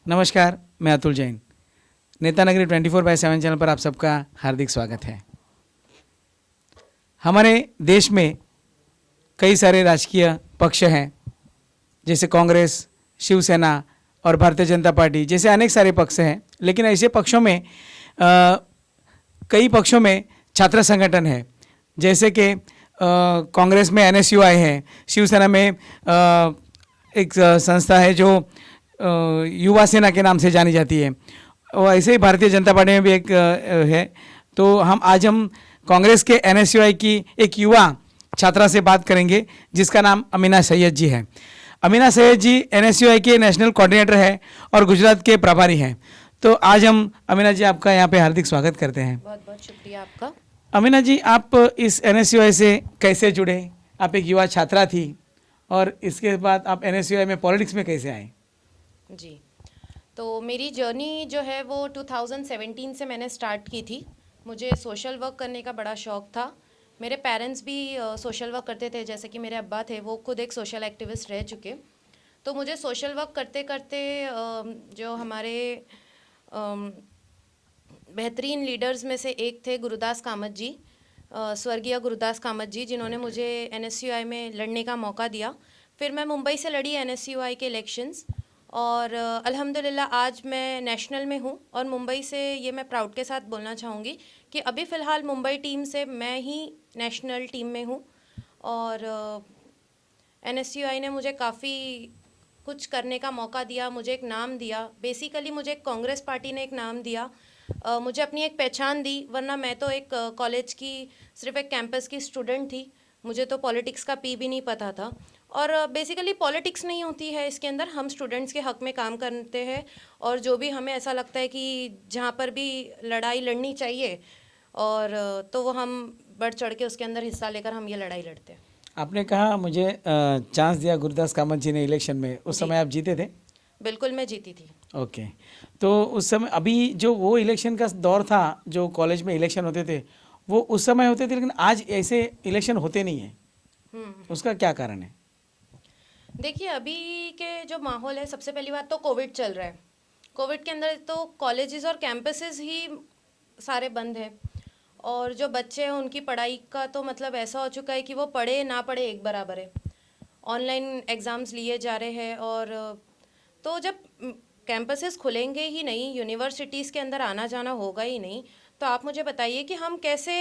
नमस्कार, मैं अतुल जैन। नेता नगरी 24/7 चैनल पर आप सबका हार्दिक स्वागत है। हमारे देश में कई सारे राजकीय पक्ष हैं, जैसे कांग्रेस, शिवसेना और भारतीय जनता पार्टी जैसे अनेक सारे पक्ष हैं। लेकिन ऐसे पक्षों में कई पक्षों में छात्र संगठन है, जैसे कि कांग्रेस में NSUI है, शिवसेना में एक संस्था है जो युवा सेना के नाम से जानी जाती है, और ऐसे ही भारतीय जनता पार्टी में भी एक है। तो आज हम कांग्रेस के NSUI की एक युवा छात्रा से बात करेंगे, जिसका नाम अमीना सैयद जी है। अमीना सैयद जी NSUI के नेशनल कोऑर्डिनेटर है और गुजरात के प्रभारी हैं। तो आज हम अमीना जी आपका यहाँ पे हार्दिक स्वागत करते हैं। बहुत बहुत शुक्रिया आपका। अमीना जी, आप इस NSUI से कैसे जुड़े? आप एक युवा छात्रा थी और इसके बाद आप NSUI में पॉलिटिक्स में कैसे आए? जी, तो मेरी जर्नी जो है वो 2017 से मैंने स्टार्ट की थी। मुझे सोशल वर्क करने का बड़ा शौक़ था। मेरे पेरेंट्स भी सोशल वर्क करते थे, जैसे कि मेरे अब्बा थे, वो खुद एक सोशल एक्टिविस्ट रह चुके। तो मुझे सोशल वर्क करते करते जो हमारे बेहतरीन लीडर्स में से एक थे गुरुदास कामत जी, स्वर्गीय गुरुदास कामत जी, जिन्होंने मुझे NSUI में लड़ने का मौका दिया। फिर मैं मुंबई से लड़ी NSUI के इलेक्शंस, और अल्हम्दुलिल्लाह आज मैं नेशनल में हूँ। और मुंबई से ये मैं प्राउड के साथ बोलना चाहूँगी कि अभी फ़िलहाल मुंबई टीम से मैं ही नेशनल टीम में हूँ। और NSUI ने मुझे काफ़ी कुछ करने का मौका दिया, मुझे एक नाम दिया। बेसिकली मुझे कांग्रेस पार्टी ने एक नाम दिया, मुझे अपनी एक पहचान दी। वरना मैं तो एक कॉलेज की सिर्फ एक कैंपस की स्टूडेंट थी, मुझे तो पॉलिटिक्स का पी भी नहीं पता था। और बेसिकली पॉलिटिक्स नहीं होती है इसके अंदर, हम स्टूडेंट्स के हक में काम करते हैं। और जो भी हमें ऐसा लगता है कि जहाँ पर भी लड़ाई लड़नी चाहिए, और तो वो हम बढ़ चढ़ के उसके अंदर हिस्सा लेकर हम ये लड़ाई लड़ते हैं। आपने कहा मुझे चांस दिया गुरुदास कामत जी ने इलेक्शन में, उस समय आप जीते थे? बिल्कुल, मैं जीती थी। ओके। तो उस समय, अभी जो वो इलेक्शन का दौर था, जो कॉलेज में इलेक्शन होते थे, वो उस समय होते थे, लेकिन आज ऐसे इलेक्शन होते नहीं हैं। उसका क्या कारण है? देखिए, अभी के जो माहौल है, सबसे पहली बात तो कोविड चल रहा है। कोविड के अंदर तो कॉलेजेस और कैंपसेस ही सारे बंद हैं, और जो बच्चे हैं उनकी पढ़ाई का तो मतलब ऐसा हो चुका है कि वो पढ़े ना पढ़े एक बराबर है। ऑनलाइन एग्ज़ाम्स लिए जा रहे हैं, और तो जब कैंपसेस खुलेंगे ही नहीं, यूनिवर्सिटीज़ के अंदर आना जाना होगा ही नहीं, तो आप मुझे बताइए कि हम कैसे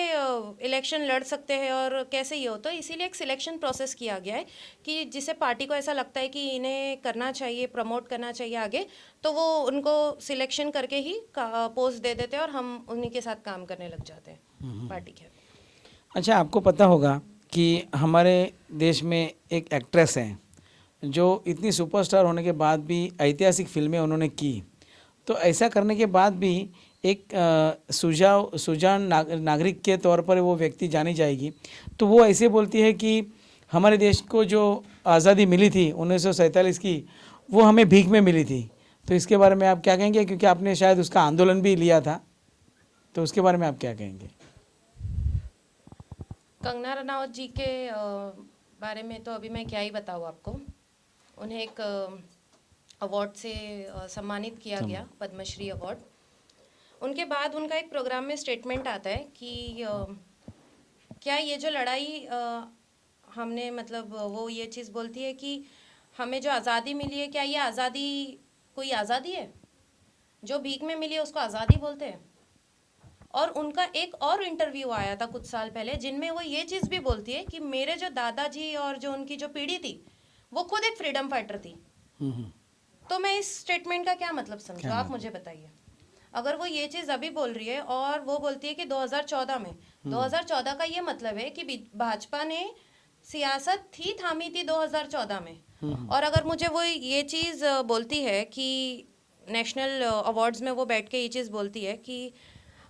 इलेक्शन लड़ सकते हैं और कैसे ये हो। तो इसीलिए एक सिलेक्शन प्रोसेस किया गया है कि जिसे पार्टी को ऐसा लगता है कि इन्हें करना चाहिए, प्रमोट करना चाहिए आगे, तो वो उनको सिलेक्शन करके ही पोस्ट दे देते हैं, और हम उन्हीं के साथ काम करने लग जाते हैं पार्टी के। अच्छा, आपको पता होगा कि हमारे देश में एक एक्ट्रेस हैं जो इतनी सुपरस्टार होने के बाद भी ऐतिहासिक फिल्में उन्होंने की। तो ऐसा करने के बाद भी एक सुजान नागरिक के तौर पर वो व्यक्ति जानी जाएगी। तो वो ऐसे बोलती है कि हमारे देश को जो आज़ादी मिली थी 1947 की, वो हमें भीख में मिली थी। तो इसके बारे में आप क्या कहेंगे? क्योंकि आपने शायद उसका आंदोलन भी लिया था, तो उसके बारे में आप क्या कहेंगे? कंगना रनावत जी के बारे में तो अभी मैं क्या ही बताऊँ आपको। उन्हें एक अवार्ड से सम्मानित किया गया, पद्मश्री अवार्ड। उनके बाद उनका एक प्रोग्राम में स्टेटमेंट आता है कि क्या ये जो लड़ाई हमने, मतलब वो ये चीज़ बोलती है कि हमें जो आज़ादी मिली है, क्या ये आज़ादी कोई आज़ादी है? जो भीख में मिली है उसको आज़ादी बोलते हैं। और उनका एक और इंटरव्यू आया था कुछ साल पहले, जिनमें वो ये चीज़ भी बोलती है कि मेरे जो दादाजी और जो उनकी जो पीढ़ी थी, वो खुद एक फ्रीडम फाइटर थी। तो मैं इस स्टेटमेंट का क्या मतलब समझूं, आप मुझे बताइए। अगर वो ये चीज़ अभी बोल रही है और वो बोलती है कि 2014 में, 2014 का ये मतलब है कि भाजपा ने सियासत थी थामी थी 2014 में। और अगर मुझे वो ये चीज़ बोलती है कि नेशनल अवार्ड्स में वो बैठ के ये चीज़ बोलती है कि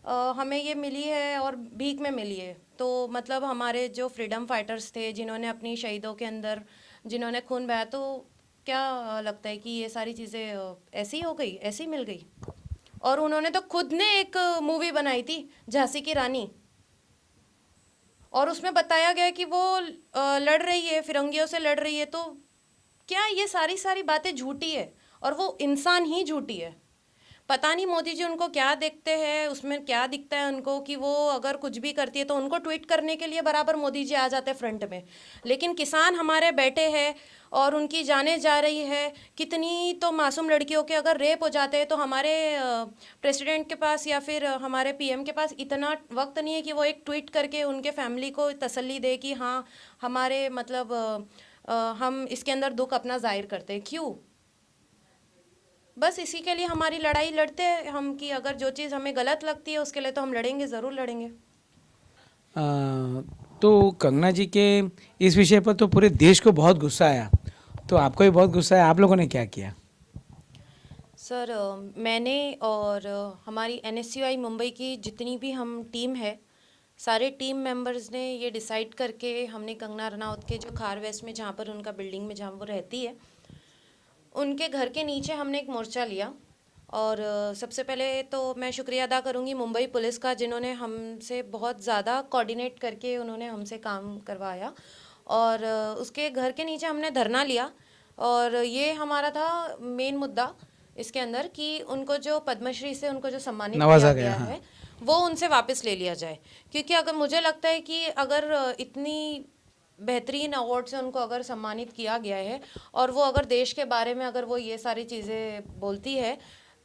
हमें ये मिली है और भीख में मिली है, तो मतलब हमारे जो फ्रीडम फाइटर्स थे, जिन्होंने अपनी शहीदों के अंदर जिन्होंने खून बहाया, तो क्या लगता है कि ये सारी चीज़ें ऐसी हो गई, ऐसी मिल गई? और उन्होंने तो खुद ने एक मूवी बनाई थी, झांसी की रानी, और उसमें बताया गया कि वो लड़ रही है, फिरंगियों से लड़ रही है। तो क्या ये सारी बातें झूठी है? और वो इंसान ही झूठी है। पता नहीं मोदी जी उनको क्या देखते हैं, उसमें क्या दिखता है उनको कि वो अगर कुछ भी करती है तो उनको ट्वीट करने के लिए बराबर मोदी जी आ जाते हैं फ्रंट में। लेकिन किसान हमारे बैठे हैं और उनकी जानें जा रही है। कितनी तो मासूम लड़कियों के अगर रेप हो जाते हैं तो हमारे प्रेसिडेंट के पास या फिर हमारे पीएम के पास इतना वक्त नहीं है कि वो एक ट्वीट करके उनके फैमिली को तसल्ली दे कि हाँ हमारे मतलब हम इसके अंदर दुख अपना जाहिर करते हैं। क्यों? बस इसी के लिए हमारी लड़ाई लड़ते हैं हम कि अगर जो चीज़ हमें गलत लगती है उसके लिए तो हम लड़ेंगे, ज़रूर लड़ेंगे। तो कंगना जी के इस विषय पर तो पूरे देश को बहुत गुस्सा आया, तो आपको भी बहुत गुस्सा है, आप लोगों ने क्या किया? सर मैंने और हमारी एनएसयूआई मुंबई की जितनी भी हम टीम है, सारे टीम मेंबर्स ने ये डिसाइड करके हमने कंगना रनौत के जो खार वेस्ट में जहाँ पर उनका बिल्डिंग में जहाँ वो रहती है उनके घर के नीचे हमने एक मोर्चा लिया। और सबसे पहले तो मैं शुक्रिया अदा करूँगी मुंबई पुलिस का, जिन्होंने हमसे बहुत ज़्यादा कोऑर्डिनेट करके उन्होंने हमसे काम करवाया। और उसके घर के नीचे हमने धरना लिया और ये हमारा था मेन मुद्दा इसके अंदर कि उनको जो पद्मश्री से उनको जो सम्मानित नवाजा किया गया, गया हाँ। है वो उनसे वापस ले लिया जाए। क्योंकि अगर मुझे लगता है कि अगर इतनी बेहतरीन अवार्ड से उनको अगर सम्मानित किया गया है और वो अगर देश के बारे में अगर वो ये सारी चीज़ें बोलती है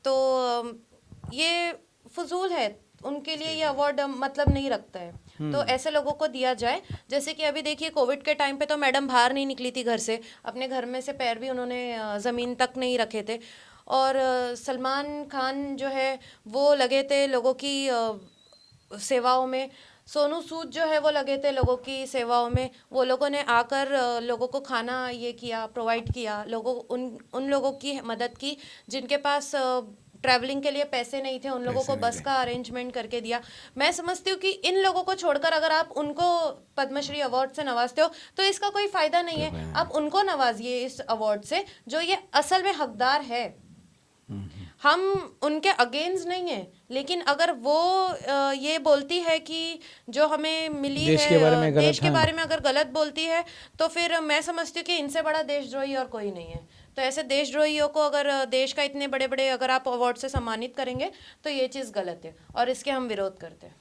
तो ये फजूल है, उनके लिए ये अवार्ड मतलब नहीं रखता है। तो ऐसे लोगों को दिया जाए। जैसे कि अभी देखिए कोविड के टाइम पे तो मैडम बाहर नहीं निकली थी घर से, अपने घर में से पैर भी उन्होंने ज़मीन तक नहीं रखे थे। और सलमान खान जो है वो लगे थे लोगों की सेवाओं में। सोनू सूद जो है वो लगे थे लोगों की सेवाओं में। वो लोगों ने आकर लोगों को खाना ये किया, प्रोवाइड किया, लोगों उन लोगों की मदद की जिनके पास ट्रैवलिंग के लिए पैसे नहीं थे, उन लोगों पैसे को नहीं बस थे। का अरेंजमेंट करके दिया। मैं समझती हूँ कि इन लोगों को छोड़कर अगर आप उनको पद्मश्री अवार्ड से नवाजते हो तो इसका कोई फायदा नहीं है। आप उनको नवाजिए इस अवार्ड से जो ये असल में हकदार है। हम उनके अगेंस्ट नहीं है, लेकिन अगर वो ये बोलती है कि जो हमें मिली देश है के बारे में देश गलत, के हाँ। बारे में अगर गलत बोलती है तो फिर मैं समझती हूँ कि इनसे बड़ा देशद्रोही और कोई नहीं है। तो ऐसे देशद्रोहियों को अगर देश का इतने बड़े बड़े अगर आप अवार्ड से सम्मानित करेंगे तो ये चीज़ गलत है और इसके हम विरोध करते हैं।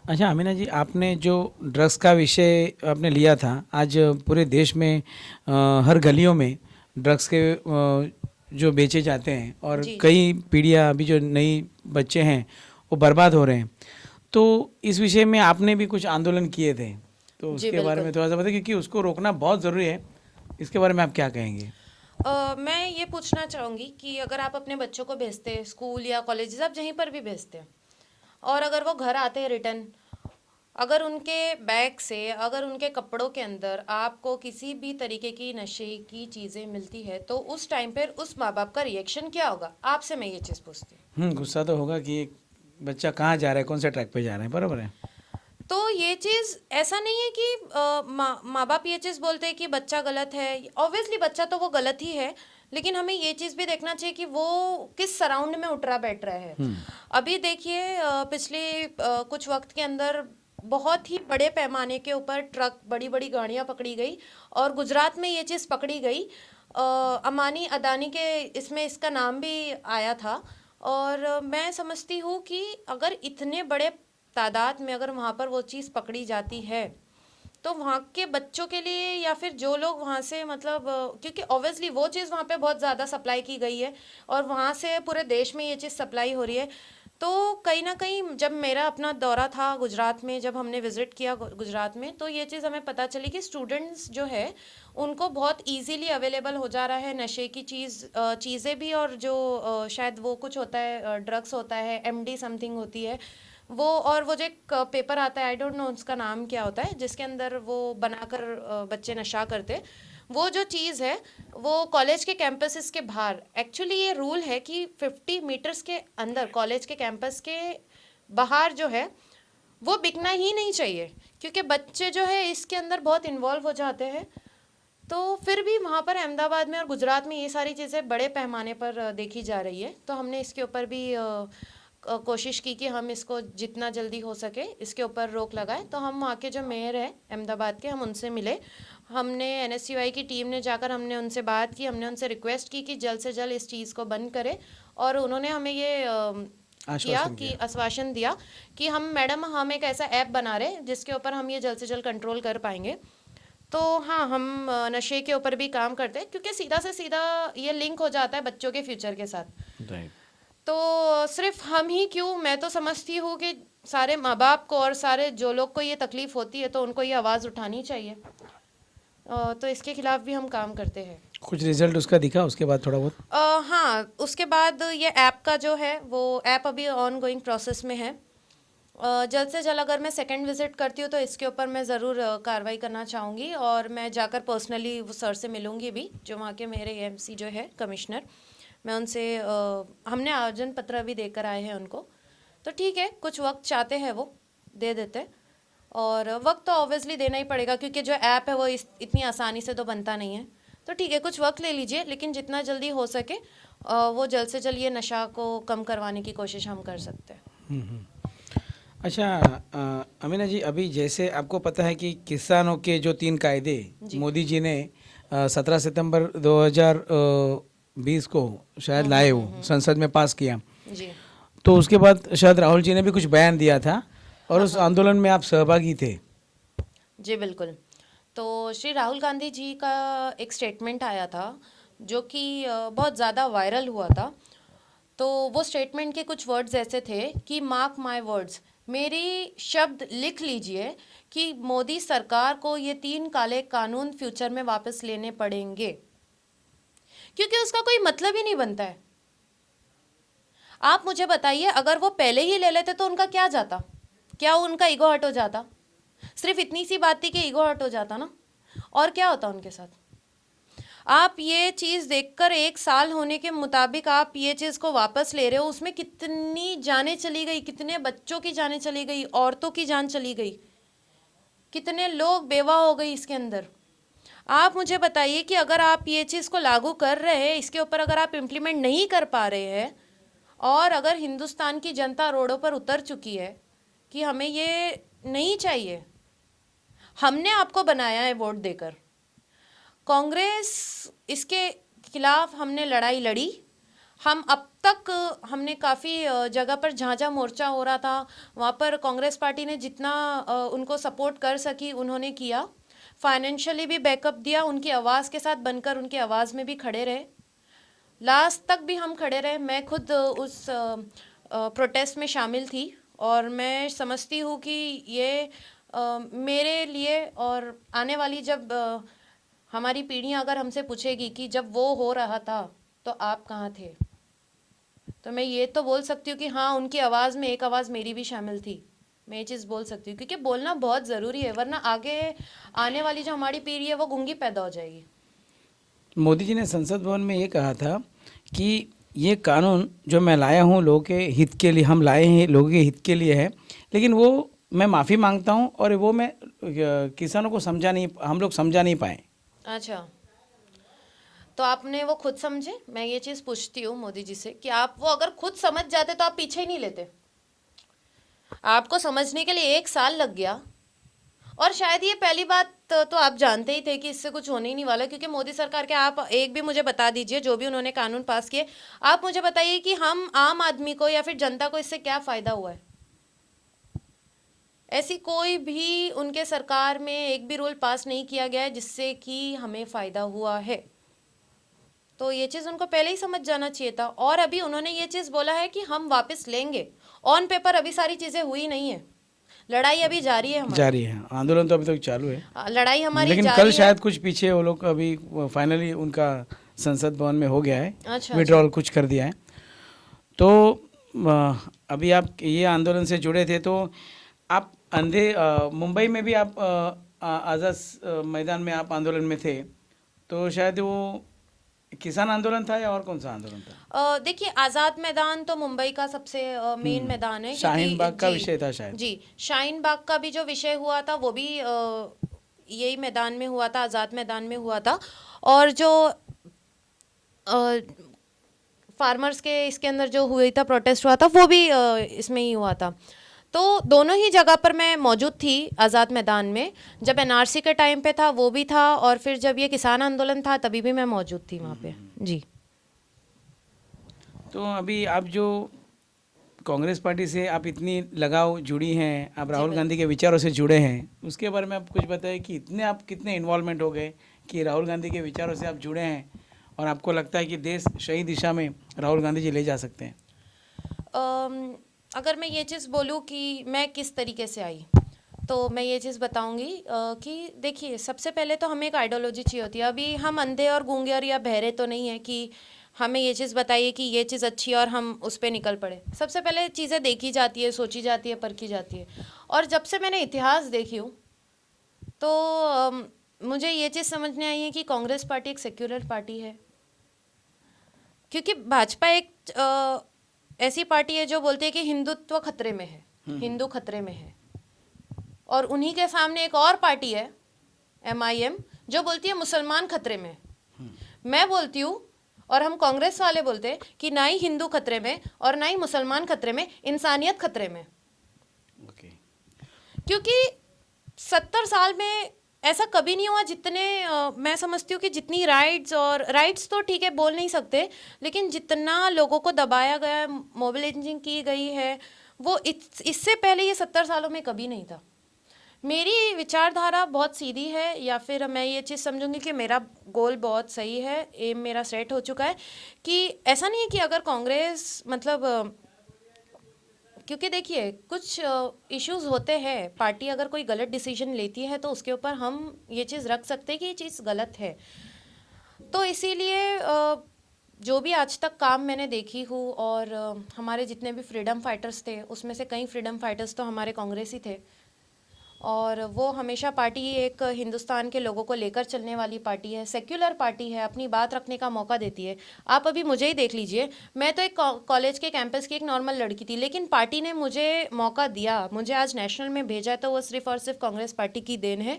अच्छा अमीना जी, आपने जो ड्रग्स का विषय आपने लिया था, आज पूरे देश में हर गलियों में ड्रग्स के जो बेचे जाते हैं और जी। कई पीढ़ियाँ अभी जो नई बच्चे हैं वो बर्बाद हो रहे हैं, तो इस विषय में आपने भी कुछ आंदोलन किए थे, तो जी उसके बारे में बिल्कुल। थोड़ा सा बताइए, क्योंकि उसको रोकना बहुत ज़रूरी है। इसके बारे में आप क्या कहेंगे? मैं ये पूछना चाहूँगी कि अगर आप अपने बच्चों को भेजते हैं स्कूल या कॉलेज, आप जहीं पर भी भेजते हैं और अगर वो घर आते हैं रिटर्न, अगर उनके बैग से अगर उनके कपड़ों के अंदर आपको किसी भी तरीके की नशे की चीज़ें मिलती है तो उस टाइम पर उस माँ बाप का रिएक्शन क्या होगा? आपसे मैं ये चीज़ पूछती हूँ। गुस्सा तो होगा कि एक बच्चा कहाँ जा रहा है, कौन से ट्रैक पे जा रहा है, बराबर है। तो ये चीज़ ऐसा नहीं है कि माँ बाप ये चीज़ बोलते हैं कि बच्चा गलत है। ऑब्वियसली बच्चा तो वो गलत ही है, लेकिन हमें ये चीज़ भी देखना चाहिए कि वो किस सराउंड में उठरा बैठ रहा है। अभी देखिए पिछले कुछ वक्त के अंदर बहुत ही बड़े पैमाने के ऊपर ट्रक, बड़ी बड़ी गाड़ियाँ पकड़ी गई और गुजरात में ये चीज़ पकड़ी गई। अमानी अदानी के इसमें इसका नाम भी आया था। और मैं समझती हूँ कि अगर इतने बड़े तादाद में अगर वहाँ पर वो चीज़ पकड़ी जाती है तो वहाँ के बच्चों के लिए या फिर जो लोग वहाँ से मतलब क्योंकि ऑब्वियसली वो चीज़ वहाँ पे बहुत ज़्यादा सप्लाई की गई है और वहाँ से पूरे देश में ये चीज़ सप्लाई हो रही है। तो कहीं ना कहीं जब मेरा अपना दौरा था गुजरात में, जब हमने विज़िट किया गुजरात में, तो ये चीज़ हमें पता चली कि स्टूडेंट्स जो है उनको बहुत इजीली अवेलेबल हो जा रहा है नशे की चीज़ें भी। और जो शायद वो कुछ होता है, ड्रग्स होता है, एमडी समथिंग होती है वो, और वो जो एक पेपर आता है, आई डोंट नो उसका नाम क्या होता है, जिसके अंदर वो बनाकर बच्चे नशा करते, वो जो चीज़ है वो कॉलेज के कैंपसेस के बाहर, एक्चुअली ये रूल है कि 50 मीटर्स के अंदर कॉलेज के कैंपस के बाहर जो है वो बिकना ही नहीं चाहिए, क्योंकि बच्चे जो है इसके अंदर बहुत इन्वॉल्व हो जाते हैं। तो फिर भी वहाँ पर अहमदाबाद में और गुजरात में ये सारी चीज़ें बड़े पैमाने पर देखी जा रही है। तो हमने इसके ऊपर भी कोशिश की कि हम इसको जितना जल्दी हो सके इसके ऊपर रोक लगाएं। तो हम वहाँ के जो मेयर हैं अहमदाबाद के, हम उनसे मिले, हमने एनएसयूआई की टीम ने जाकर हमने उनसे बात की, हमने उनसे रिक्वेस्ट की कि जल्द से जल्द इस चीज़ को बंद करें, और उन्होंने हमें ये आश्वासन दिया कि हम एक ऐसा ऐप बना रहे हैं जिसके ऊपर हम ये जल्द से जल्द कंट्रोल कर पाएंगे। तो हाँ, हम नशे के ऊपर भी काम करते हैं, क्योंकि सीधा से सीधा ये लिंक हो जाता है बच्चों के फ्यूचर के साथ। तो सिर्फ हम ही क्यों, मैं तो समझती हूँ कि सारे माँ बाप को और सारे जो लोग को ये तकलीफ होती है तो उनको ये आवाज़ उठानी चाहिए। तो इसके खिलाफ भी हम काम करते हैं। कुछ रिजल्ट उसका दिखा उसके बाद थोड़ा बहुत? हाँ, उसके बाद ये ऐप का जो है वो ऐप अभी ऑन गोइंग प्रोसेस में है। जल्द से जल्द अगर मैं सेकंड विजिट करती हूँ तो इसके ऊपर मैं ज़रूर कार्रवाई करना चाहूँगी, और मैं जाकर पर्सनली वो सर से मिलूँगी भी, जो वहाँ के मेरे एएमसी जो है कमिश्नर, मैं उनसे हमने आवेदन पत्र भी देकर आए हैं उनको। तो ठीक है, कुछ वक्त चाहते हैं वो दे देते, और वक्त तो ऑब्वियसली देना ही पड़ेगा, क्योंकि जो ऐप है वो इतनी आसानी से तो बनता नहीं है। तो ठीक है, कुछ वक्त ले लीजिए, लेकिन जितना जल्दी हो सके वो जल्द से जल्द ये नशा को कम करवाने की कोशिश हम कर सकते हैं। अच्छा अमीना जी, अभी जैसे आपको पता है कि किसानों के जो 3 कायदे मोदी जी ने 17 सितंबर 2020 को शायद लाए हो, संसद में पास किया जी। तो उसके बाद शायद राहुल जी ने भी कुछ बयान दिया था, और उस आंदोलन में आप सहभागी थे। जी बिल्कुल। तो श्री राहुल गांधी जी का एक स्टेटमेंट आया था जो कि बहुत ज़्यादा वायरल हुआ था। तो वो स्टेटमेंट के कुछ वर्ड्स ऐसे थे कि मार्क माय वर्ड्स, मेरी शब्द लिख लीजिए, कि मोदी सरकार को ये 3 काले कानून फ्यूचर में वापस लेने पड़ेंगे, क्योंकि उसका कोई मतलब ही नहीं बनता है। आप मुझे बताइए, अगर वो पहले ही ले लेते तो उनका क्या जाता? क्या उनका ईगो हर्ट हो जाता? सिर्फ इतनी सी बात थी कि ईगो हर्ट हो जाता ना, और क्या होता उनके साथ? आप ये चीज़ देखकर 1 साल होने के मुताबिक आप ये चीज़ को वापस ले रहे हो, उसमें कितनी जानें चली गई, कितने बच्चों की जानें चली गई, औरतों की जान चली गई, कितने लोग बेवा हो गई इसके अंदर। आप मुझे बताइए कि अगर आप ये चीज़ को लागू कर रहे हैं, इसके ऊपर अगर आप इम्प्लीमेंट नहीं कर पा रहे हैं, और अगर हिंदुस्तान की जनता रोडों पर उतर चुकी है कि हमें ये नहीं चाहिए, हमने आपको बनाया है वोट देकर, कांग्रेस इसके खिलाफ हमने लड़ाई लड़ी। हम अब तक हमने काफ़ी जगह पर जहाँ जहाँ मोर्चा हो रहा था वहाँ पर कांग्रेस पार्टी ने जितना उनको सपोर्ट कर सकी उन्होंने किया, फाइनेंशियली भी बैकअप दिया, उनकी आवाज़ के साथ बनकर उनकी आवाज़ में भी खड़े रहे, लास्ट तक भी हम खड़े रहे। मैं खुद उस प्रोटेस्ट में शामिल थी, और मैं समझती हूँ कि ये मेरे लिए, और आने वाली जब हमारी पीढ़ियाँ अगर हमसे पूछेगी कि जब वो हो रहा था तो आप कहाँ थे, तो मैं ये तो बोल सकती हूँ कि हाँ, उनकी आवाज़ में एक आवाज़ मेरी भी शामिल थी। मैं ये चीज़ बोल सकती हूँ, क्योंकि बोलना बहुत ज़रूरी है, वरना आगे आने वाली जो हमारी पीढ़ी है वो गूंगी पैदा हो जाएगी। मोदी जी ने संसद भवन में ये कहा था कि ये कानून जो मैं लाया हूँ लोगों के हित के लिए, हम लाए हैं लोगों के हित के लिए है, लेकिन वो मैं माफ़ी मांगता हूँ, और वो मैं किसानों को हम लोग समझा नहीं पाए। अच्छा, तो आपने वो खुद समझे? मैं ये चीज़ पूछती हूँ मोदी जी से कि आप वो अगर खुद समझ जाते तो आप पीछे ही नहीं लेते। आपको समझने के लिए 1 साल लग गया, और शायद ये पहली बात तो आप जानते ही थे कि इससे कुछ होने ही नहीं वाला, क्योंकि मोदी सरकार के, आप एक भी मुझे बता दीजिए जो भी उन्होंने कानून पास किए, आप मुझे बताइए कि हम आम आदमी को या फिर जनता को इससे क्या फ़ायदा हुआ है? ऐसी कोई भी उनके सरकार में एक भी रूल पास नहीं किया गया है जिससे कि हमें फ़ायदा हुआ है। तो ये चीज़ उनको पहले ही समझ जाना चाहिए था। और अभी उन्होंने ये चीज़ बोला है कि हम वापस लेंगे, ऑन पेपर अभी सारी चीज़ें हुई नहीं है, लड़ाई अभी जारी है, जारी है, आंदोलन तो अभी तक चालू है, लड़ाई हमारी लेकिन जारी कल है। शायद कुछ पीछे वो लोग अभी फाइनली उनका संसद भवन में हो गया है, अच्छा, विड्रॉल कुछ कर दिया है। तो अभी आप ये आंदोलन से जुड़े थे, तो आप मुंबई में भी आप आज़ाद मैदान में आप आंदोलन में थे, तो शायद वो किसान आंदोलन था या और कौन सा आंदोलन था? देखिए, आज़ाद मैदान तो मुंबई का सबसे मेन मैदान है, शाहीन बाग का जी, विषय था शायद। जी, शाहीन बाग का भी जो विषय हुआ था वो भी यही मैदान में हुआ था, आज़ाद मैदान में हुआ था। और जो फार्मर्स के इसके अंदर जो हुआ था, प्रोटेस्ट हुआ था, वो भी इसमें ही हुआ था। तो दोनों ही जगह पर मैं मौजूद थी आज़ाद मैदान में। जब एनआरसी के टाइम पे था वो भी था, और फिर जब ये किसान आंदोलन था तभी भी मैं मौजूद थी वहाँ पे। जी। तो अभी आप जो कांग्रेस पार्टी से आप इतनी लगाव जुड़ी हैं, आप राहुल गांधी के विचारों से जुड़े हैं, उसके बारे में आप कुछ बताइए कि इतने आप कितने इन्वॉल्वमेंट हो गए कि राहुल गांधी के विचारों से आप जुड़े हैं और आपको लगता है कि देश सही दिशा में राहुल गांधी जी ले जा सकते हैं? अगर मैं ये चीज़ बोलूँ कि मैं किस तरीके से आई, तो मैं ये चीज़ बताऊंगी कि देखिए, सबसे पहले तो हमें एक आइडियोलॉजी चाहिए होती है। अभी हम अंधे और गूंगे और या बहरे तो नहीं है कि हमें ये चीज़ बताइए कि ये चीज़ अच्छी है और हम उस पर निकल पड़े। सबसे पहले चीज़ें देखी जाती है, सोची जाती है, परखी जाती है। और जब से मैंने इतिहास देखी हूँ तो मुझे ये चीज़ समझ में आई है कि कांग्रेस पार्टी एक सेक्युलर पार्टी है, क्योंकि भाजपा एक ऐसी पार्टी है जो बोलती है कि हिंदुत्व खतरे में है, हिंदू खतरे में है। और उन्हीं के सामने एक और पार्टी है MIM जो बोलती है मुसलमान खतरे में। मैं बोलती हूँ और हम कांग्रेस वाले बोलते हैं कि ना ही हिंदू खतरे में और ना ही मुसलमान खतरे में, इंसानियत खतरे में। क्योंकि 70 साल में ऐसा कभी नहीं हुआ जितने मैं समझती हूँ कि जितनी राइट्स तो ठीक है बोल नहीं सकते, लेकिन जितना लोगों को दबाया गया, मोबिलाइजिंग की गई है, वो इससे पहले ये 70 सालों में कभी नहीं था। मेरी विचारधारा बहुत सीधी है, या फिर मैं ये चीज़ समझूंगी कि मेरा गोल बहुत सही है, एम मेरा सेट हो चुका है कि ऐसा नहीं है कि अगर कांग्रेस मतलब क्योंकि देखिए कुछ इश्यूज होते हैं, पार्टी अगर कोई गलत डिसीजन लेती है तो उसके ऊपर हम ये चीज़ रख सकते हैं कि ये चीज़ गलत है। तो इसीलिए जो भी आज तक काम मैंने देखी हूँ, और हमारे जितने भी फ्रीडम फाइटर्स थे उसमें से कई फ्रीडम फाइटर्स तो हमारे कांग्रेस ही थे, और वो हमेशा पार्टी एक हिंदुस्तान के लोगों को लेकर चलने वाली पार्टी है, सेक्युलर पार्टी है, अपनी बात रखने का मौका देती है। आप अभी मुझे ही देख लीजिए, मैं तो एक कॉलेज के कैंपस की एक नॉर्मल लड़की थी, लेकिन पार्टी ने मुझे मौका दिया, मुझे आज नेशनल में भेजा है, तो वो सिर्फ और सिर्फ कांग्रेस पार्टी की देन है।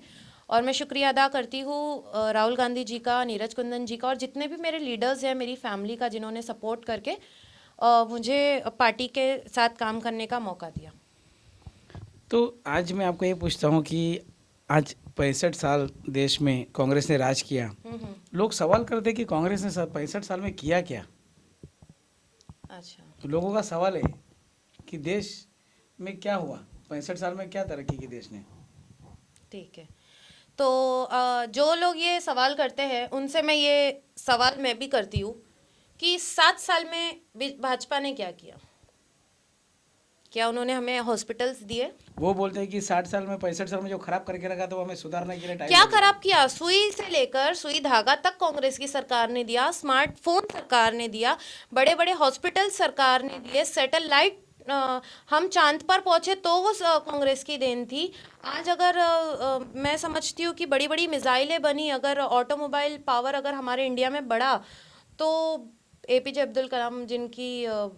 और मैं शुक्रिया अदा करती हूँ राहुल गांधी जी का, नीरज कुंदन जी का, और जितने भी मेरे लीडर्स हैं, मेरी फैमिली का, जिन्होंने सपोर्ट करके मुझे पार्टी के साथ काम करने का मौका दिया। तो आज मैं आपको ये पूछता हूँ कि आज 65 साल देश में कांग्रेस ने राज किया, लोग सवाल करते कि कांग्रेस ने 65 साल में किया क्या। अच्छा, तो लोगों का सवाल है कि देश में क्या हुआ, 65 साल में क्या तरक्की की देश ने। ठीक है। तो जो लोग ये सवाल करते हैं उनसे मैं ये सवाल मैं भी करती हूँ कि 7 साल में भाजपा ने क्या किया? क्या उन्होंने हमें हॉस्पिटल्स दिए? वो बोलते हैं कि 60 साल में 65 साल में जो खराब करके रखा तो वो हमें सुधारने के लिए टाइम क्या खराब किया? सुई से लेकर सुई धागा तक कांग्रेस की सरकार ने दिया, स्मार्टफोन सरकार ने दिया, बड़े बड़े हॉस्पिटल सरकार ने दिए, सैटेलाइट हम चांद पर पहुंचे तो वो कांग्रेस की देन थी। आज अगर मैं समझती हूँ कि बड़ी बड़ी मिसाइलें बनी, अगर ऑटोमोबाइल पावर अगर हमारे इंडिया में बढ़ा, तो APJ अब्दुल कलाम, जिनकी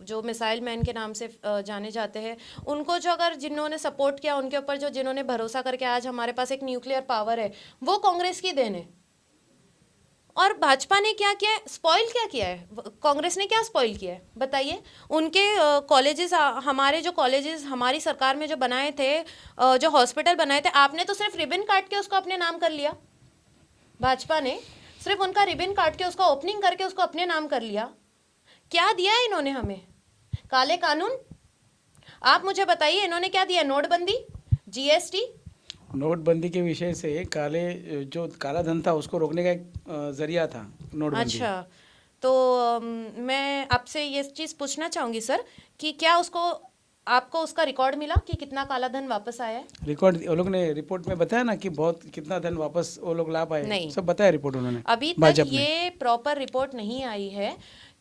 जो मिसाइल मैन के नाम से जाने जाते हैं, उनको जो अगर जिन्होंने सपोर्ट किया, उनके ऊपर जो जिन्होंने भरोसा करके आज हमारे पास एक न्यूक्लियर पावर है, वो कांग्रेस की देन है। और भाजपा ने क्या किया है? स्पॉइल क्या किया है? कांग्रेस ने क्या स्पॉइल किया है बताइए? उनके कॉलेजेस, हमारे जो कॉलेजेस हमारी सरकार में जो बनाए थे, जो हॉस्पिटल बनाए थे, आपने तो सिर्फ रिबन काट के उसको अपने नाम कर लिया। भाजपा ने सिर्फ उनका रिबन काट के उसका ओपनिंग करके उसको अपने नाम कर लिया। क्या दिया है इन्होंने हमें? काले कानून। आप मुझे बताइए इन्होंने क्या दिया? नोटबंदी, GST। नोटबंदी के विषय से जो काला धन था उसको रोकने का एक जरिया था नोटबंदी। अच्छा, तो मैं आपसे ये चीज़ पूछना चाहूँगी सर कि क्या आपको उसका रिकॉर्ड मिला कि कितना काला धन वापस आया है? रिकॉर्ड वो लोग ने रिपोर्ट में बताया ना कि बहुत कितना धन वापस वो लोग ला पाए। नहीं, सब बताया रिपोर्ट उन्होंने। अभी तक ये प्रॉपर रिपोर्ट नहीं आई है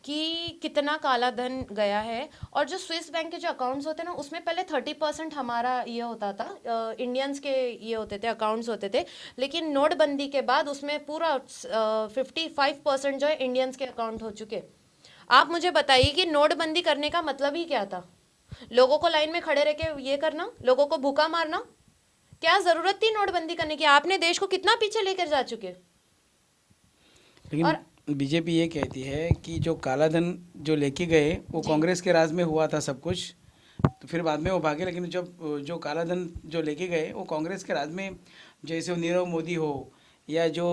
कि कितना काला धन गया है। और जो स्विस बैंक के जो अकाउंट्स होते हैं ना, उसमें पहले 30% हमारा ये होता था, इंडियंस के ये होते थे, अकाउंट्स होते थे, लेकिन नोटबंदी के बाद उसमें पूरा 55% जो है इंडियंस के अकाउंट हो चुके। आप मुझे बताइए कि नोटबंदी करने का मतलब ही क्या था? लोगों को लाइन में खड़े रह के ये करना, लोगों को भूखा मारना? क्या जरूरत थी नोटबंदी करने की? आपने देश को कितना पीछे लेकर जा चुके। लेकिन बीजेपी ये कहती है कि जो काला धन जो लेके गए वो कांग्रेस के राज में हुआ था सब कुछ, तो फिर बाद में वो भागे, लेकिन जब जो काला धन जो लेके गए वो कांग्रेस के राज में, जैसे वो नीरव मोदी हो या जो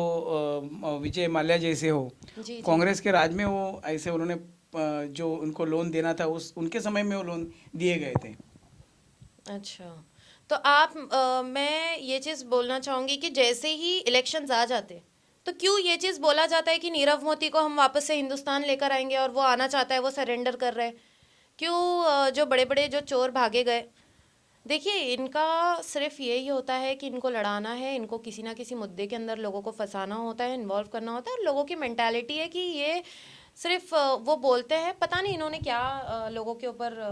विजय माल्या जैसे हो, जी कांग्रेस के राज में वो ऐसे उन्होंने जो उनको लोन देना था उस उनके समय में वो लोन दिए गए थे। अच्छा, तो आप मैं ये चीज़ बोलना चाहूँगी कि जैसे ही इलेक्शंस आ जाते तो क्यों ये चीज़ बोला जाता है कि नीरव मोदी को हम वापस से हिंदुस्तान लेकर आएंगे और वो आना चाहता है, वो सरेंडर कर रहे हैं। क्यों जो बड़े बड़े जो चोर भागे गए। देखिए, इनका सिर्फ यही होता है कि इनको लड़ाना है, इनको किसी ना किसी मुद्दे के अंदर लोगों को फंसाना होता है, इन्वॉल्व करना होता है। और लोगों की मेंटालिटी है कि ये सिर्फ वो बोलते हैं, पता नहीं इन्होंने क्या लोगों के ऊपर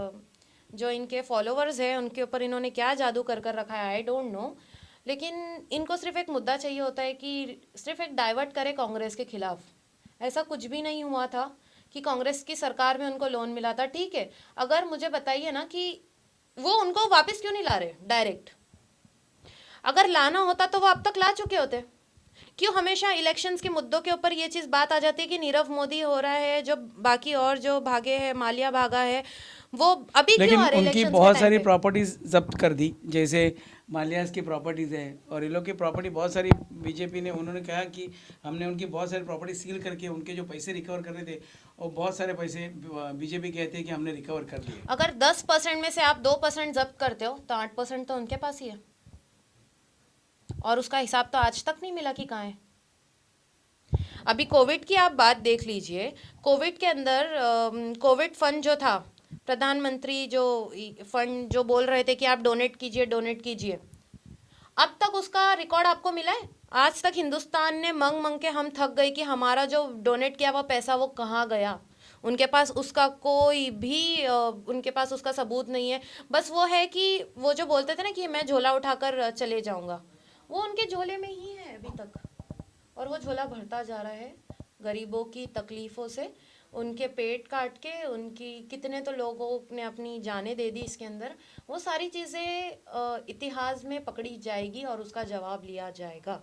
जो इनके फॉलोवर्स हैं उनके ऊपर इन्होंने क्या जादू कर कर रखा है, आई डोंट नो। लेकिन इनको सिर्फ एक मुद्दा चाहिए होता है कि सिर्फ एक डाइवर्ट करे कांग्रेस के खिलाफ। ऐसा कुछ भी नहीं हुआ था कि कांग्रेस की सरकार में उनको लोन मिला था। ठीक है, अगर मुझे बताइए ना कि वो उनको वापस क्यों नहीं ला रहे डायरेक्ट। अगर लाना होता तो वो अब तक ला चुके होते। क्यों हमेशा इलेक्शंस के मुद्दों के ऊपर ये चीज़ बात आ जाती है कि नीरव मोदी हो रहा है, जो बाकी और जो भागे हैं, माल्या भागा है, वो अभी लेकिन क्यों आ रहे उनकी इलेक्शंस के बहुत टाइम सारी पे? प्रॉपर्टीज जब्त कर दी, जैसे माल्यास की प्रॉपर्टीज है और ये लोग की प्रॉपर्टी बहुत सारी बीजेपी ने, उन्होंने कहा कि हमने उनकी बहुत सारी प्रॉपर्टी सील करके उनके जो पैसे रिकवर कर रहे थे और बहुत सारे पैसे बीजेपी कहते हैं कि हमने रिकवर कर लिए। अगर 10% में से आप 2% जब्त करते हो तो 8% तो उनके पास ही है, और उसका हिसाब तो आज तक नहीं मिला कि कहाँ है। अभी कोविड की आप बात देख लीजिए, कोविड के अंदर कोविड फंड जो था, प्रधानमंत्री जो फंड जो बोल रहे थे कि आप डोनेट कीजिए डोनेट कीजिए, अब तक उसका रिकॉर्ड आपको मिला है? आज तक हिंदुस्तान ने मंग मंग के हम थक गए कि हमारा जो डोनेट किया हुआ पैसा वो कहाँ गया। उनके पास उसका कोई भी उनके पास उसका सबूत नहीं है। बस वो है कि वो जो बोलते थे ना कि मैं झोला उठाकर चले जाऊंगा, वो उनके झोले में ही है अभी तक, और वो झोला भरता जा रहा है गरीबों की तकलीफ़ों से। उनके पेट काट के उनकी कितने तो लोगों ने अपनी जानें दे दी इसके अंदर। वो सारी चीज़ें इतिहास में पकड़ी जाएगी और उसका जवाब लिया जाएगा।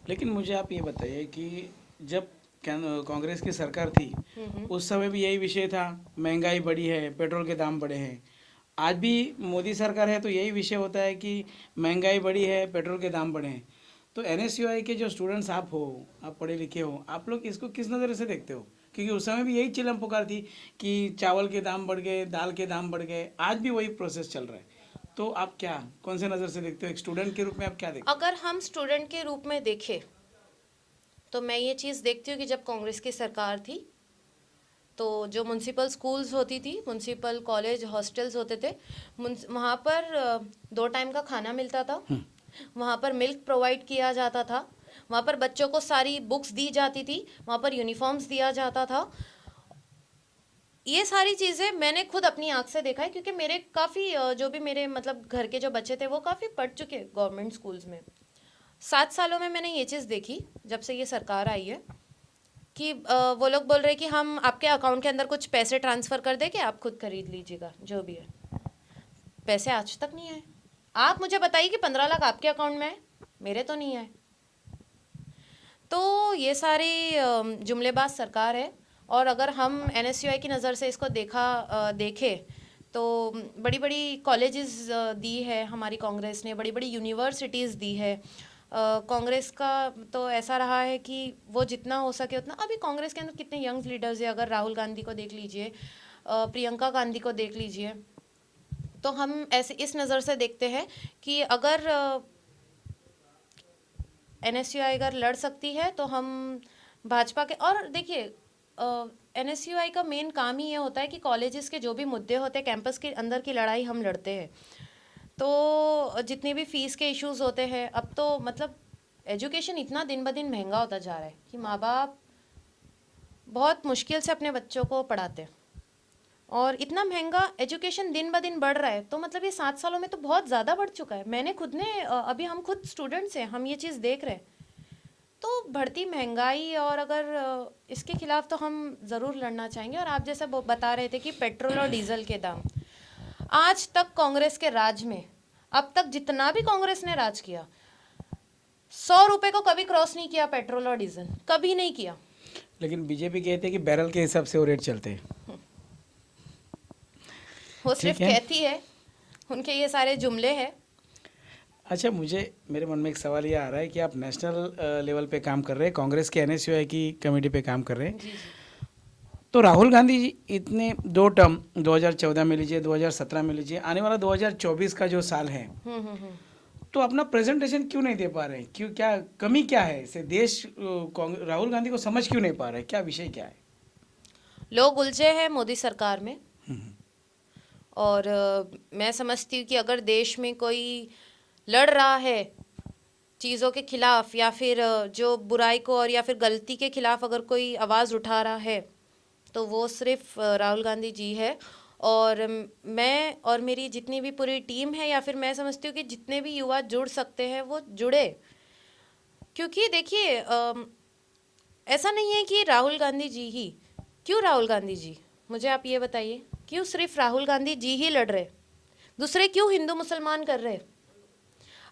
लेकिन मुझे आप ये बताइए कि जब कांग्रेस की सरकार थी उस समय भी यही विषय था, महंगाई बढ़ी है, पेट्रोल के दाम बढ़े हैं। आज भी मोदी सरकार है तो यही विषय होता है कि महंगाई बढ़ी है, पेट्रोल के दाम बढ़े हैं। तो एनएसयूआई के जो स्टूडेंट्स आप हो, आप पढ़े लिखे हो, आप लोग इसको किस नज़र से देखते हो? क्योंकि उस समय भी यही चिल्लम पुकार थी कि चावल के दाम बढ़ गए, दाल के दाम बढ़ गए, आज भी वही प्रोसेस चल रहा है। तो आप क्या, कौन से नज़र से देखते हो? एक स्टूडेंट के रूप में आप क्या देखते अगर हम स्टूडेंट के रूप में देखें तो मैं ये चीज़ देखती हूँ कि जब कांग्रेस की सरकार थी तो जो म्यूनसिपल स्कूल्स होती थी, म्यूनसिपल कॉलेज हॉस्टल्स होते थे, वहाँ पर 2 टाइम का खाना मिलता था, वहाँ पर मिल्क प्रोवाइड किया जाता था, वहाँ पर बच्चों को सारी बुक्स दी जाती थी, वहाँ पर यूनिफॉर्म्स दिया जाता था। ये सारी चीज़ें मैंने खुद अपनी आँख से देखा है, क्योंकि मेरे काफ़ी जो भी मेरे मतलब घर के जो बच्चे थे वो काफ़ी पढ़ चुके गवर्नमेंट स्कूल्स में। 7 सालों में मैंने ये चीज़ देखी जब से ये सरकार आई है कि वो लोग बोल रहे हैं कि हम आपके अकाउंट के अंदर कुछ पैसे ट्रांसफ़र कर देंगे, आप खुद खरीद लीजिएगा जो भी है। पैसे आज तक नहीं आए। आप मुझे बताइए कि 15 लाख आपके अकाउंट में है, मेरे तो नहीं आए। तो ये सारी जुमलेबाज सरकार है। और अगर हम एनएसयूआई की नज़र से इसको देखें तो बड़ी बड़ी कॉलेजेस दी है हमारी कांग्रेस ने, बड़ी बड़ी यूनिवर्सिटीज़ दी है। कांग्रेस का तो ऐसा रहा है कि वो जितना हो सके उतना, अभी कांग्रेस के अंदर कितने यंग लीडर्स हैं, अगर राहुल गांधी को देख लीजिए, प्रियंका गांधी को देख लीजिए, तो हम ऐसे इस नज़र से देखते हैं कि अगर एनएसयूआई अगर लड़ सकती है तो हम भाजपा के, और देखिए एनएसयूआई का मेन काम ही ये होता है कि कॉलेजेस के जो भी मुद्दे होते हैं, कैंपस के अंदर की लड़ाई हम लड़ते हैं। तो जितने भी फीस के इश्यूज होते हैं, अब तो मतलब एजुकेशन इतना दिन ब दिन महंगा होता जा रहा है कि माँ बाप बहुत मुश्किल से अपने बच्चों को पढ़ाते हैं, और इतना महंगा एजुकेशन दिन ब दिन बढ़ रहा है। तो मतलब ये 7 सालों में तो बहुत ज़्यादा बढ़ चुका है। मैंने खुद ने अभी हम खुद स्टूडेंट्स हैं, हम ये चीज़ देख रहे हैं। तो बढ़ती महंगाई, और अगर इसके खिलाफ तो हम ज़रूर लड़ना चाहेंगे। और आप जैसा बता रहे थे कि पेट्रोल और डीजल के दाम, आज तक कांग्रेस के राज में, अब तक जितना भी कांग्रेस ने राज किया, 100 रुपए को कभी क्रॉस नहीं किया पेट्रोल और डीजल, कभी नहीं किया। लेकिन बीजेपी कहते हैं कि बैरल के हिसाब से वो रेट चलते हैं। वो सिर्फ ठीक है। कहती है, उनके ये सारे जुमले हैं। अच्छा, मुझे मेरे मन में एक सवाल ये आ रहा है कि आप नेशनल लेवल पे काम कर रहे हैं, कांग्रेस के NSUI की कमेटी पे काम कर रहे हैं, जी जी। तो राहुल गांधी जी इतने 2 टर्म 2014 में लीजिए, 2017 में लीजिए, आने वाला 2024 का जो साल है, तो अपना प्रेजेंटेशन क्यों नहीं दे पा रहे हैं? क्यों, क्या कमी क्या है? इसे देश राहुल गांधी को समझ क्यों नहीं पा रहे हैं? क्या विषय क्या है? लोग उलझे हैं मोदी सरकार में, और मैं समझती हूँ कि अगर देश में कोई लड़ रहा है चीज़ों के खिलाफ, या फिर जो बुराई को और या फिर गलती के खिलाफ अगर कोई आवाज़ उठा रहा है, तो वो सिर्फ राहुल गांधी जी है। और मैं और मेरी जितनी भी पूरी टीम है, या फिर मैं समझती हूँ कि जितने भी युवा जुड़ सकते हैं वो जुड़े। क्योंकि देखिए, ऐसा नहीं है कि राहुल गांधी जी ही, क्यों राहुल गांधी जी, मुझे आप ये बताइए, क्यों सिर्फ राहुल गांधी जी ही लड़ रहे, दूसरे क्यों हिंदू मुसलमान कर रहे?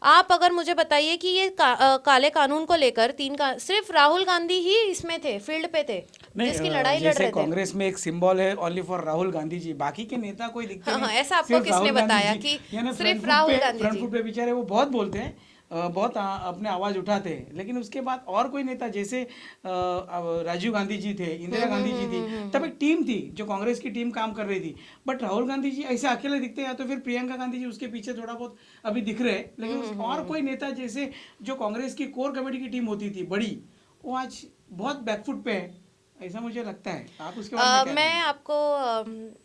आप अगर मुझे बताइए कि ये काले कानून को लेकर सिर्फ राहुल गांधी ही इसमें थे, फील्ड पे थे, जिसकी लड़ाई लड़ जैसे रहे थे। कांग्रेस में एक सिंबल है ओनली फॉर राहुल गांधी जी, बाकी के नेता कोई दिखते हाँ, नहीं, ऐसा आपको सिर्फ किसने राहुल गांधी बताया जी। कि यानी सिर्फ राहुल गांधी फ्रंट जी? फुट पे बेचारे वो बहुत बोलते हैं, बहुत अपने आवाज उठाते हैं, लेकिन उसके बाद और कोई नेता, जैसे राजीव गांधी जी थे, इंदिरा गांधी जी थी, तब एक टीम थी जो कांग्रेस की टीम काम कर रही थी, बट राहुल गांधी जी ऐसे अकेले दिखते हैं, या तो फिर प्रियंका गांधी जी उसके पीछे थोड़ा बहुत अभी दिख रहे हैं, लेकिन और कोई नेता जैसे जो कांग्रेस की कोर कमेटी की टीम होती थी बड़ी, वो आज बहुत बैकफुट पे है, ऐसा मुझे लगता है। आप उसके बारे में क्या मैं कहेंगे? आपको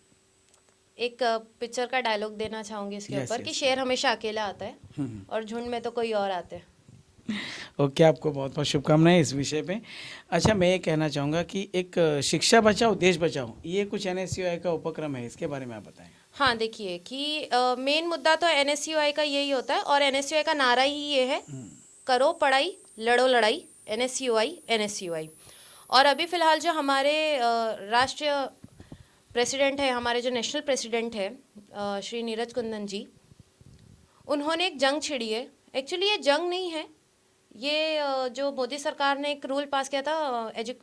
एक पिक्चर का डायलॉग देना चाहूंगी इसके Yes, ऊपर, yes. कि शेर हमेशा अकेला आता है और झुंड में तो कोई और आते हैं। ओके, आपको बहुत बहुत शुभकामनाएं इस विषय पे। अच्छा, मैं ये कहना चाहूँगा कि एक शिक्षा बचाओ देश बचाओ, ये कुछ NSUI का उपक्रम है, इसके बारे में आप बताएं। हाँ, देखिए कि मेन मुद्दा तो NSUI का यही होता है, और NSUI का नारा ही ये है, करो पढ़ाई लड़ो लड़ाई, NSUI। और अभी फिलहाल जो हमारे राष्ट्रीय प्रेसिडेंट है, हमारे जो नेशनल प्रेसिडेंट है श्री नीरज कुंदन जी, उन्होंने एक जंग छिड़ी है। एक्चुअली ये जंग नहीं है, ये जो मोदी सरकार ने एक रूल पास किया था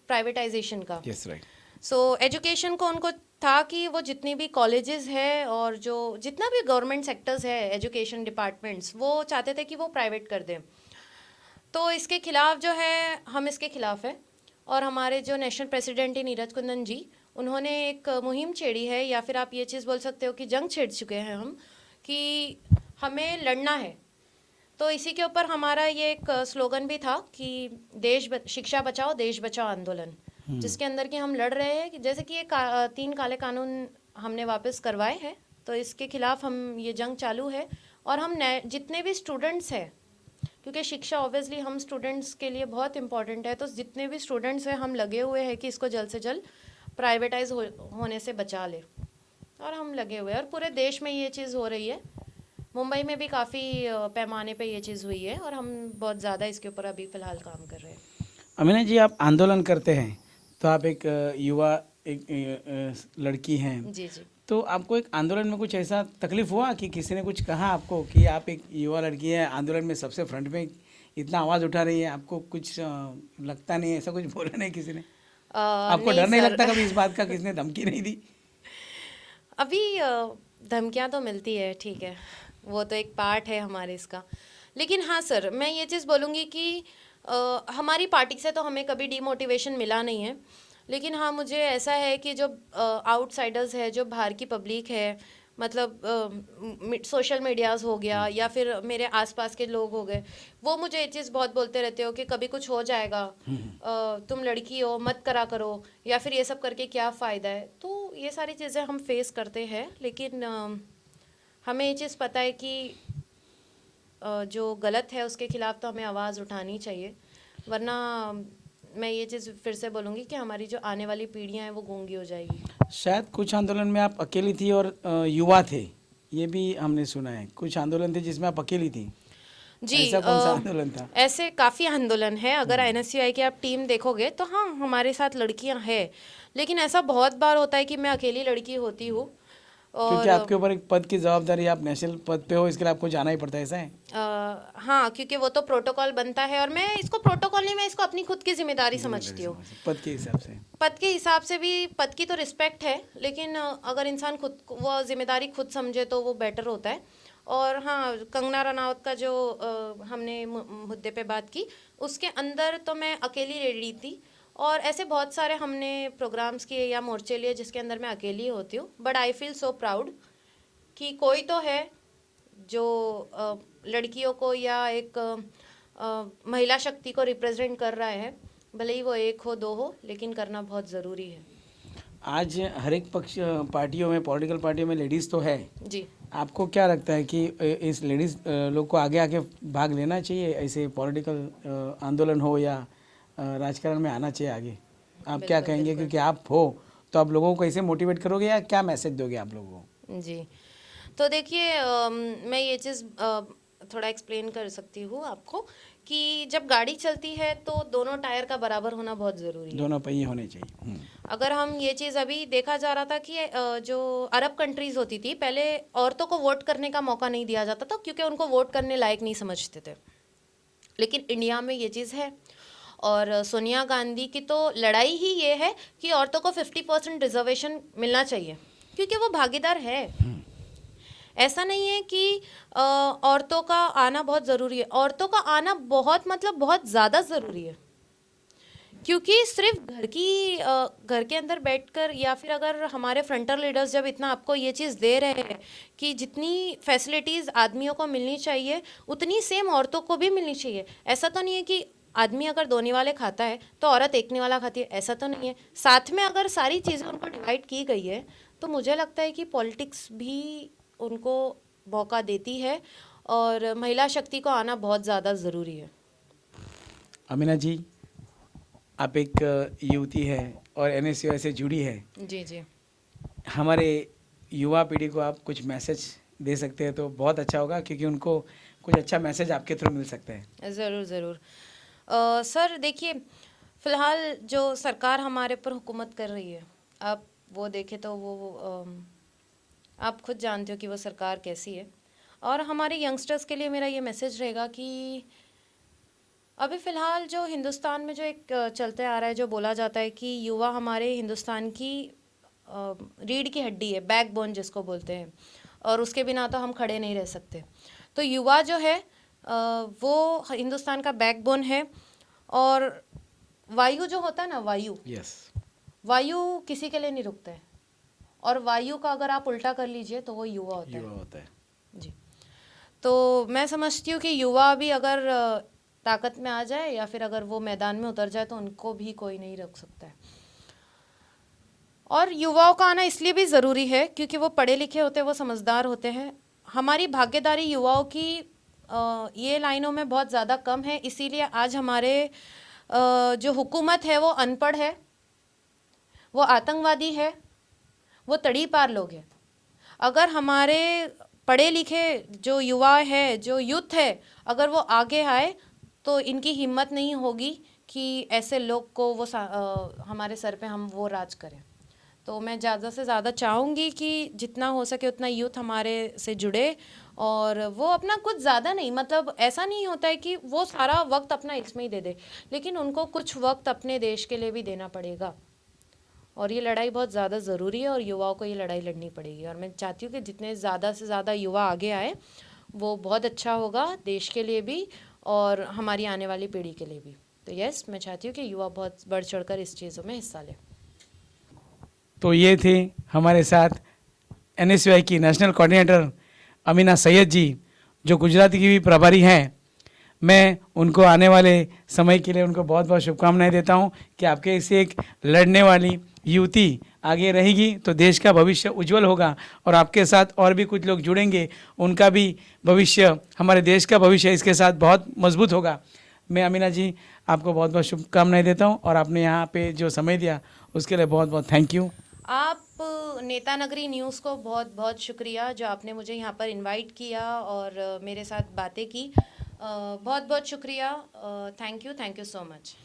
प्राइवेटाइजेशन का। Yes, right. सो एजुकेशन को उनको था कि वो जितनी भी कॉलेजेस है और जो जितना भी गवर्नमेंट सेक्टर्स है, एजुकेशन डिपार्टमेंट्स, वो चाहते थे कि वो प्राइवेट कर दें। तो इसके खिलाफ जो है, हम इसके खिलाफ है, और हमारे जो नेशनल प्रेसिडेंट है नीरज कुंदन जी, उन्होंने एक मुहिम छेड़ी है, या फिर आप ये चीज़ बोल सकते हो कि जंग छेड़ चुके हैं हम, कि हमें लड़ना है। तो इसी के ऊपर हमारा ये एक स्लोगन भी था कि शिक्षा बचाओ देश बचाओ आंदोलन, जिसके अंदर कि हम लड़ रहे हैं कि जैसे कि ये 3 काले कानून हमने वापस करवाए हैं, तो इसके खिलाफ हम ये जंग चालू है। और हम जितने भी स्टूडेंट्स हैं, क्योंकि शिक्षा ऑब्वियसली हम स्टूडेंट्स के लिए बहुत इंपॉर्टेंट है, तो जितने भी स्टूडेंट्स हैं हम लगे हुए हैं कि इसको जल्द से जल्द प्राइवेटाइज होने से बचा ले, और हम लगे हुए हैं। और पूरे देश में ये चीज़ हो रही है, मुंबई में भी काफ़ी पैमाने पे ये चीज़ हुई है, और हम बहुत ज़्यादा इसके ऊपर अभी फ़िलहाल काम कर रहे हैं। अमीना जी, आप आंदोलन करते हैं, तो आप एक युवा एक लड़की हैं, जी जी। तो आपको एक आंदोलन में कुछ ऐसा तकलीफ हुआ कि किसी ने कुछ कहा आपको कि आप एक युवा लड़की है, आंदोलन में सबसे फ्रंट में इतना आवाज़ उठा रही है, आपको कुछ लगता नहीं है, ऐसा कुछ बोला नहीं किसी ने? आपको डर नहीं लगता कभी इस बात का, किसने धमकी नहीं दी? अभी धमकियां तो मिलती है, ठीक है, वो तो एक पार्ट है हमारे इसका। लेकिन हाँ सर, मैं ये चीज़ बोलूँगी कि हमारी पार्टी से तो हमें कभी डीमोटिवेशन मिला नहीं है, लेकिन हाँ मुझे ऐसा है कि जो आउटसाइडर्स है, जो बाहर की पब्लिक है, मतलब सोशल मीडियाज़ हो गया या फिर मेरे आसपास के लोग हो गए, वो मुझे ये चीज़ बहुत बोलते रहते हो कि कभी कुछ हो जाएगा, तुम लड़की हो मत करा करो, या फिर ये सब करके क्या फ़ायदा है। तो ये सारी चीज़ें हम फेस करते हैं, लेकिन हमें ये चीज़ पता है कि जो गलत है उसके खिलाफ तो हमें आवाज़ उठानी चाहिए, वरना मैं ये चीज़ फिर से बोलूँगी कि हमारी जो आने वाली पीढ़ियाँ हैं वो गूंगी हो जाएगी। शायद कुछ आंदोलन में आप अकेली थी और युवा थे, ये भी हमने सुना है। कुछ आंदोलन थे जिसमें आप अकेली थी जी। ऐसा कौन सा आंदोलन था? ऐसे काफ़ी आंदोलन है, अगर NSUI की आप टीम देखोगे तो हाँ हमारे साथ लड़कियां हैं, लेकिन ऐसा बहुत बार होता है कि मैं अकेली लड़की होती हूँ। क्योंकि आपके ऊपर एक पद की जवाबदारी, आप नेशनल पद पे हो, इसके लिए आपको जाना ही पड़ता है, ऐसा है? हाँ, क्योंकि वो तो प्रोटोकॉल बनता है और मैं इसको प्रोटोकॉल नहीं, मैं इसको अपनी खुद की जिम्मेदारी समझती हूँ। पद के हिसाब से पद के हिसाब से भी, पद की तो रिस्पेक्ट है, लेकिन अगर इंसान खुद वो जिम्मेदारी खुद समझे तो वो बेटर होता है। और हाँ, कंगना रनावत का जो हमने मुद्दे पे बात की, उसके अंदर तो मैं अकेली रेडी थी, और ऐसे बहुत सारे हमने प्रोग्राम्स किए या मोर्चे लिए जिसके अंदर मैं अकेली होती हूँ। But I feel so proud कि कोई तो है जो लड़कियों को या एक महिला शक्ति को रिप्रेजेंट कर रहा है, भले ही वो एक हो दो हो, लेकिन करना बहुत ज़रूरी है। आज हर एक पक्ष पार्टियों में, पॉलिटिकल पार्टियों में लेडीज़ तो है जी। आपको क्या लगता है कि इस लेडीज़ लोग को आगे आके भाग लेना चाहिए, ऐसे पॉलिटिकल आंदोलन हो या राजकारण में आना चाहिए आगे? आप क्या कहेंगे, क्योंकि आप हो तो आप लोगों को कैसे मोटिवेट करोगे या क्या मैसेज दोगे आप लोगों को? जी, तो देखिए, मैं ये चीज़ थोड़ा एक्सप्लेन कर सकती हूँ आपको कि जब गाड़ी चलती है तो दोनों टायर का बराबर होना बहुत ज़रूरी है। दोनों पहिए होने चाहिए। अगर हम ये चीज़, अभी देखा जा रहा था कि जो अरब कंट्रीज़ होती थी, पहले औरतों को वोट करने का मौका नहीं दिया जाता था क्योंकि उनको वोट करने लायक नहीं समझते थे। लेकिन इंडिया में ये चीज़ है, और सोनिया गांधी की तो लड़ाई ही ये है कि औरतों को 50% रिजर्वेशन मिलना चाहिए, क्योंकि वो भागीदार है। ऐसा नहीं है कि औरतों का आना बहुत ज़रूरी है, औरतों का आना बहुत, मतलब बहुत ज़्यादा ज़रूरी है, क्योंकि सिर्फ घर के अंदर बैठकर, या फिर अगर हमारे फ्रंटल लीडर्स जब इतना आपको ये चीज़ दे रहे हैं कि जितनी फैसिलिटीज़ आदमियों को मिलनी चाहिए उतनी सेम औरतों को भी मिलनी चाहिए। ऐसा तो नहीं है कि आदमी अगर दोने वाले खाता है तो औरत एकने वाला खाती है, ऐसा तो नहीं है। साथ में अगर सारी चीज़ें उनको डिवाइड की गई है तो मुझे लगता है कि पॉलिटिक्स भी उनको मौका देती है, और महिला शक्ति को आना बहुत ज़्यादा ज़रूरी है। अमीना जी, आप एक युवती है और NSUI से जुड़ी है। जी जी। हमारे युवा पीढ़ी को आप कुछ मैसेज दे सकते हैं तो बहुत अच्छा होगा, क्योंकि उनको कुछ अच्छा मैसेज आपके थ्रू मिल सकता है। ज़रूर ज़रूर। सर देखिए, फ़िलहाल जो सरकार हमारे पर हुकूमत कर रही है, आप वो देखें तो वो आप खुद जानते हो कि वो सरकार कैसी है। और हमारे यंगस्टर्स के लिए मेरा ये मैसेज रहेगा कि अभी फ़िलहाल जो हिंदुस्तान में जो एक चलते आ रहा है, जो बोला जाता है कि युवा हमारे हिंदुस्तान की रीढ़ की हड्डी है, बैकबोन जिसको बोलते हैं, और उसके बिना तो हम खड़े नहीं रह सकते। तो युवा जो है वो हिंदुस्तान का बैकबोन है। और वायु जो होता है ना, वायु किसी के लिए नहीं रुकता है, और वायु का अगर आप उल्टा कर लीजिए तो वो युवा होता है। जी, तो मैं समझती हूँ कि युवा भी अगर ताकत में आ जाए या फिर अगर वो मैदान में उतर जाए तो उनको भी कोई नहीं रोक सकता है। और युवाओं का आना इसलिए भी ज़रूरी है क्योंकि वो पढ़े लिखे होते हैं, वो समझदार होते हैं। हमारी भागीदारी युवाओं की ये लाइनों में बहुत ज़्यादा कम है, इसीलिए आज हमारे जो हुकूमत है वो अनपढ़ है, वो आतंकवादी है, वो तड़ी पार लोग हैं। अगर हमारे पढ़े लिखे जो युवा है, जो यूथ है, अगर वो आगे आए तो इनकी हिम्मत नहीं होगी कि ऐसे लोग को वो हमारे सर पे हम वो राज करें। तो मैं ज़्यादा से ज़्यादा चाहूँगी कि जितना हो सके उतना यूथ हमारे से जुड़े, और वो अपना कुछ ज़्यादा नहीं, मतलब ऐसा नहीं होता है कि वो सारा वक्त अपना इसमें ही दे दे, लेकिन उनको कुछ वक्त अपने देश के लिए भी देना पड़ेगा। और ये लड़ाई बहुत ज़्यादा ज़रूरी है और युवाओं को ये लड़ाई लड़नी पड़ेगी। और मैं चाहती हूँ कि जितने ज़्यादा से ज़्यादा युवा आगे आए वो बहुत अच्छा होगा देश के लिए भी और हमारी आने वाली पीढ़ी के लिए भी। तो यस, मैं चाहती हूँ कि युवा बहुत बढ़ चढ़कर इस चीज़ों में हिस्सा लें। तो ये थे हमारे साथ NSUI की नेशनल कोऑर्डिनेटर अमीना सैयद जी, जो गुजरात की भी प्रभारी हैं। मैं उनको आने वाले समय के लिए उनको बहुत बहुत शुभकामनाएं देता हूं कि आपके इसे एक लड़ने वाली युवती आगे रहेगी तो देश का भविष्य उज्जवल होगा, और आपके साथ और भी कुछ लोग जुड़ेंगे, उनका भी भविष्य, हमारे देश का भविष्य इसके साथ बहुत मजबूत होगा। मैं अमीना जी आपको बहुत बहुत शुभकामनाएं देता हूं, और आपने यहाँ पे जो समय दिया उसके लिए बहुत बहुत थैंक यू। आप नेता नगरी न्यूज़ को बहुत बहुत शुक्रिया जो आपने मुझे यहाँ पर इनवाइट किया और मेरे साथ बातें की। बहुत बहुत शुक्रिया। Thank you so much.